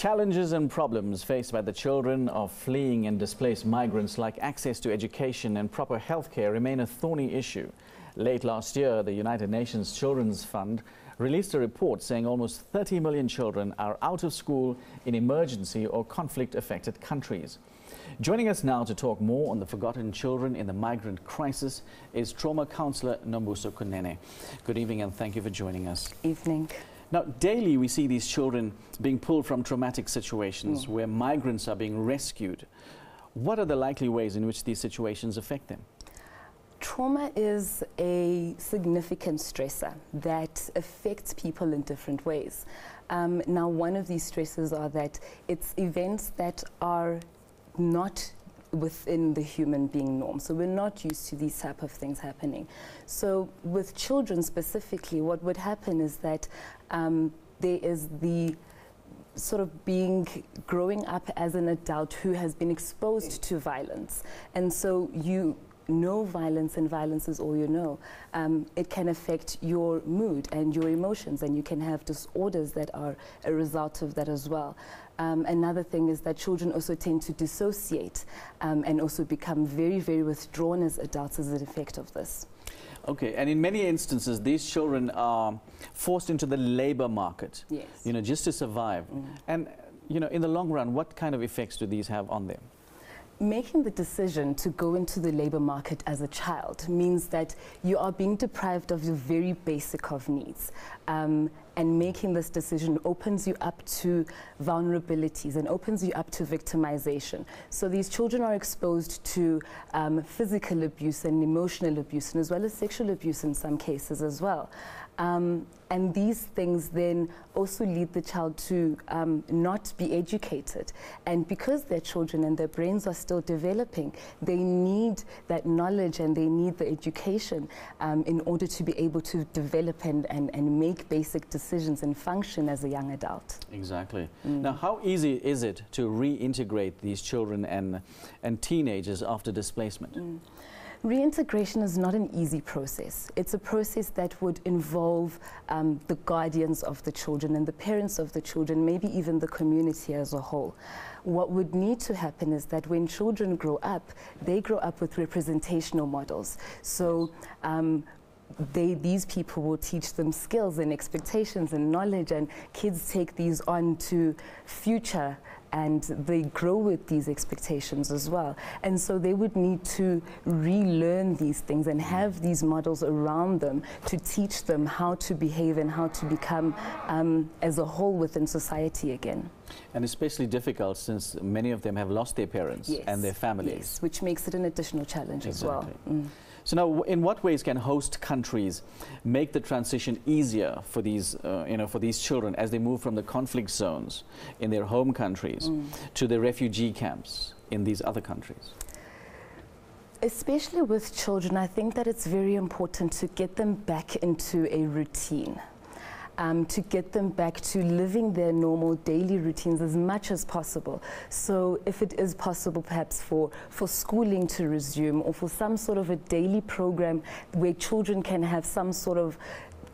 Challenges and problems faced by the children of fleeing and displaced migrants, like access to education and proper health care, remain a thorny issue. Late last year, the United Nations Children's Fund released a report saying almost 30 million children are out of school in emergency or conflict-affected countries. Joining us now to talk more on the forgotten children in the migrant crisis is trauma councilor Nombuso Kunene. Good evening and thank you for joining us. Evening. Now, daily we see these children being pulled from traumatic situations where migrants are being rescued. What are the likely ways in which these situations affect them? Trauma is a significant stressor that affects people in different ways. Now, one of these stresses are that it's events that are not within the human being norm. So we're not used to these type of things happening. So with children specifically, what would happen is that there is the sort of growing up as an adult who has been exposed to violence. And so you know violence, and violence is all you know. It can affect your mood and your emotions, and you can have disorders that are a result of that as well. Another thing is that children also tend to dissociate and also become very, very withdrawn as adults as an effect of this. Okay, and in many instances, these children are forced into the labor market, yes, just to survive. And, in the long run, what kind of effects do these have on them? Making the decision to go into the labor market as a child means that you are being deprived of the very basic of needs. And making this decision opens you up to vulnerabilities and opens you up to victimization. So these children are exposed to physical abuse and emotional abuse, and as well as sexual abuse in some cases as well. And these things then also lead the child to not be educated. And because they're children and their brains are still developing, they need that knowledge and they need the education in order to be able to develop and make basic decisions and function as a young adult. Exactly. Now, how easy is it to reintegrate these children and teenagers after displacement? Reintegration is not an easy process. It's a process that would involve the guardians of the children and the parents of the children, maybe even the community as a whole. What would need to happen is that when children grow up, they grow up with representational models. So these people will teach them skills and expectations and knowledge, and kids take these on to future and they grow with these expectations as well. And so they would need to relearn these things and have these models around them to teach them how to behave and how to become as a whole within society again. And especially difficult since many of them have lost their parents and their families. Yes, which makes it an additional challenge as well. So now, in what ways can host countries make the transition easier for these, for these children as they move from the conflict zones in their home countries to the refugee camps in these other countries? Especially with children, I think that it's very important to get them back into a routine. To get them back to living their normal daily routines as much as possible. So if it is possible perhaps for schooling to resume, or for some sort of a daily program where children can have some sort of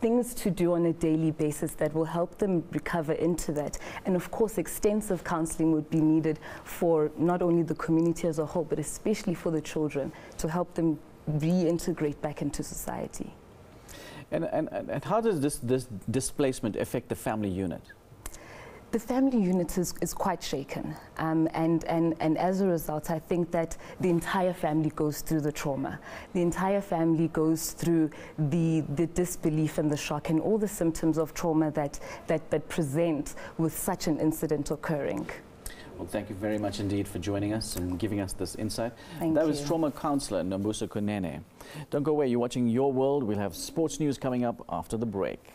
things to do on a daily basis that will help them recover into that. And of course, extensive counseling would be needed for not only the community as a whole, but especially for the children to help them reintegrate back into society. And how does this displacement affect the family unit? The family unit is quite shaken, and as a result, I think that the entire family goes through the trauma. The entire family goes through the disbelief and the shock and all the symptoms of trauma that present with such an incident occurring. Well, thank you very much indeed for joining us and giving us this insight. Thank you. That was trauma councilor Nombuso Kunene. Don't go away, you're watching Your World. We'll have sports news coming up after the break.